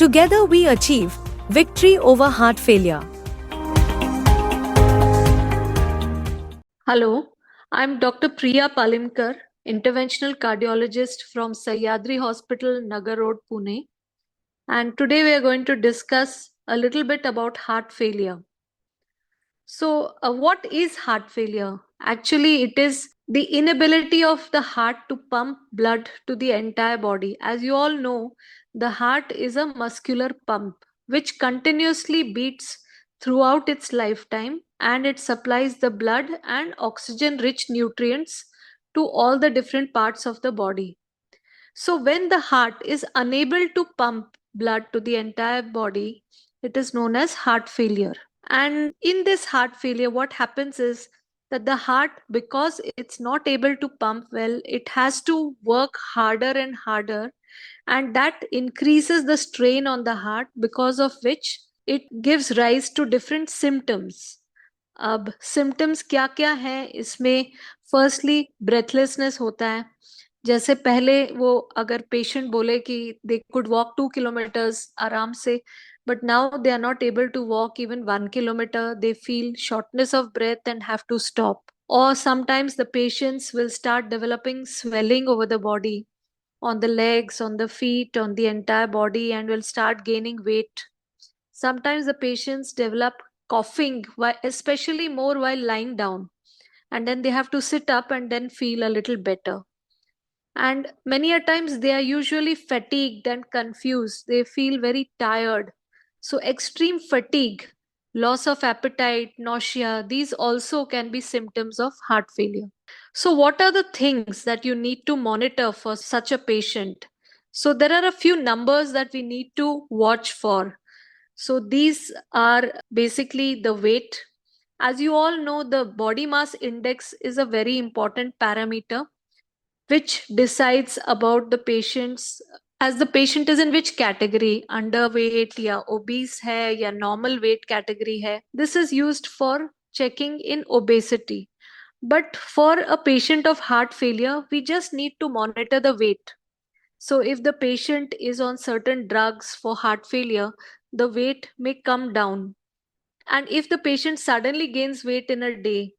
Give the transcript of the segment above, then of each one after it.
Together we achieve victory over heart failure. Hello, I'm Dr. Priya Palimkar, interventional cardiologist from Sahyadri Hospital, Nagar Road, Pune. And today we are going to discuss a little bit about heart failure. So, what is heart failure? Actually, it is the inability of the heart to pump blood to the entire body. As you all know, the heart is a muscular pump which continuously beats throughout its lifetime, and it supplies the blood and oxygen rich nutrients to all the different parts of the body. So, when the heart is unable to pump blood to the entire body, it is known as heart failure. And in this heart failure, what happens is that the heart, because it's not able to pump well, it has to work harder and harder. And that increases the strain on the heart, because of which it gives rise to different symptoms. अब symptoms क्या क्या हैं इसमें? Firstly breathlessness होता है. जैसे पहले वो अगर पेशेंट बोले कि दे कुड वॉक 2 किलोमीटर्स आराम से, but now they are not able to walk even 1 kilometer. They feel shortness of breath and have to stop. Or sometimes the patients will start developing swelling over the body, on the legs, on the feet, on the entire body, and will start gaining weight. Sometimes the patients develop coughing, especially more while lying down, and then they have to sit up and then feel a little better. And many a times they are usually fatigued and confused. They feel very tired. So, extreme fatigue, loss of appetite, nausea, these also can be symptoms of heart failure. So, what are the things that you need to monitor for such a patient? So, there are a few numbers that we need to watch for. So, these are basically the weight. As you all know, the body mass index is a very important parameter which decides about the patient's, as the patient is in which category, underweight या obese है या normal weight category है. This is used for checking in obesity. But for a patient of heart failure, we just need to monitor the weight. So if the patient is on certain drugs for heart failure, the weight may come down. And if the patient suddenly gains weight in a day,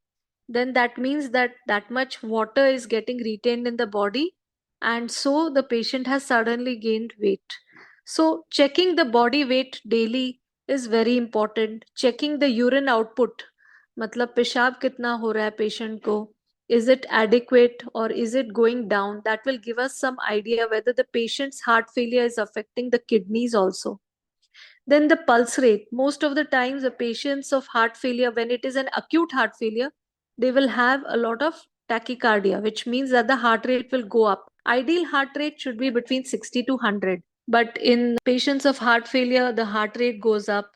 then that means that that much water is getting retained in the body, and so the patient has suddenly gained weight. So checking the body weight daily is very important. Checking the urine output, मतलब पेशाब कितना हो रहा है patient को, is it adequate or is it going down? That will give us some idea whether the patient's heart failure is affecting the kidneys also. Then the pulse rate. Most of the times, the patients of heart failure, when it is an acute heart failure, they will have a lot of tachycardia, which means that the heart rate will go up. Ideal heart rate should be between 60 to 100. But in patients of heart failure, the heart rate goes up.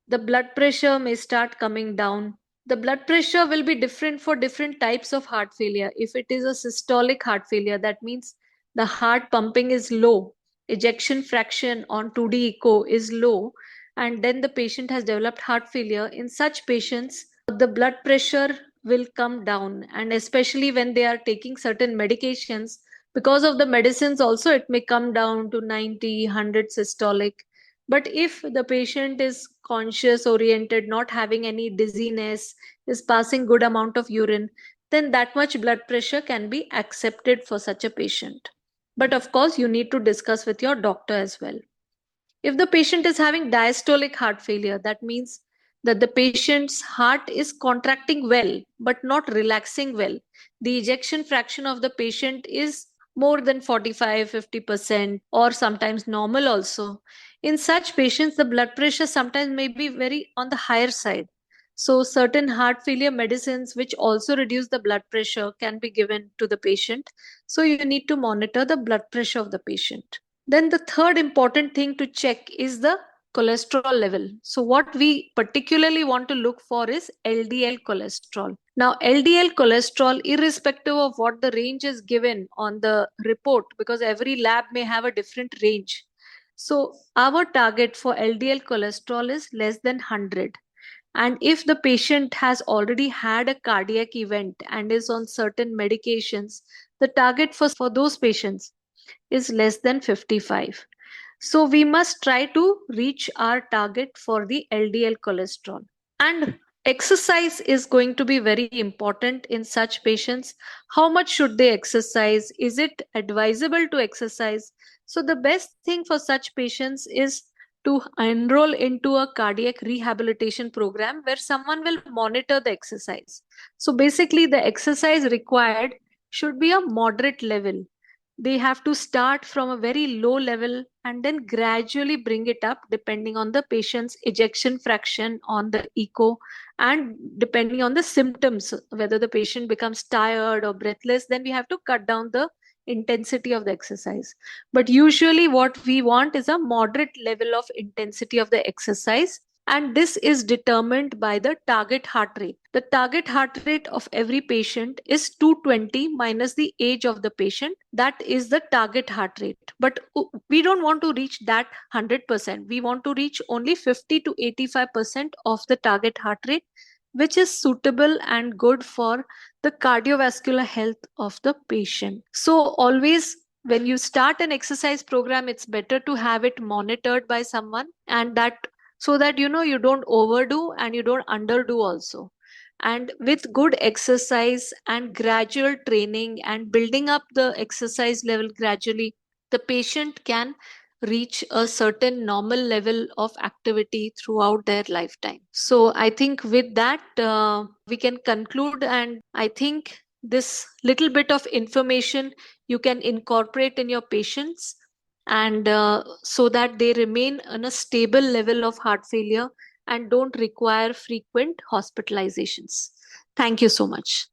The blood pressure may start coming down. The blood pressure will be different for different types of heart failure. If it is a systolic heart failure, that means the heart pumping is low, ejection fraction on 2D echo is low, and then the patient has developed heart failure. In such patients, the blood pressure will come down, and especially when they are taking certain medications, because of the medicines also, it may come down to 90, 100 systolic. But if the patient is conscious oriented, not having any dizziness, is passing good amount of urine, then that much blood pressure can be accepted for such a patient. But of course, you need to discuss with your doctor as well. If the patient is having diastolic heart failure, that means that the patient's heart is contracting well but not relaxing well. The ejection fraction of the patient is more than 45-50%, or sometimes normal also. In such patients, the blood pressure sometimes may be very on the higher side. So certain heart failure medicines which also reduce the blood pressure can be given to the patient. So you need to monitor the blood pressure of the patient. Then the third important thing to check is the cholesterol level. So what we particularly want to look for is LDL cholesterol. Now, LDL cholesterol, irrespective of what the range is given on the report, because every lab may have a different range. So our target for LDL cholesterol is less than 100. And if the patient has already had a cardiac event and is on certain medications, the target for those patients is less than 55. So we must try to reach our target for the LDL cholesterol. And exercise is going to be very important in such patients. How much should they exercise? Is it advisable to exercise? So the best thing for such patients is to enroll into a cardiac rehabilitation program where someone will monitor the exercise. So basically, the exercise required should be a moderate level. They have to start from a very low level and then gradually bring it up depending on the patient's ejection fraction on the echo and depending on the symptoms, whether the patient becomes tired or breathless, then we have to cut down the intensity of the exercise. But usually what we want is a moderate level of intensity of the exercise, and this is determined by the target heart rate. The target heart rate of every patient is 220 minus the age of the patient. That is the target heart rate. But we don't want to reach that 100%. We want to reach only 50 to 85% of the target heart rate, which is suitable and good for the cardiovascular health of the patient. So always when you start an exercise program, it's better to have it monitored by someone, and that so that you don't overdo and you don't underdo also. And with good exercise and gradual training and building up the exercise level gradually, the patient can reach a certain normal level of activity throughout their lifetime. So I think with that, we can conclude, and I think this little bit of information you can incorporate in your patients, and so that they remain on a stable level of heart failure and don't require frequent hospitalizations. Thank you so much.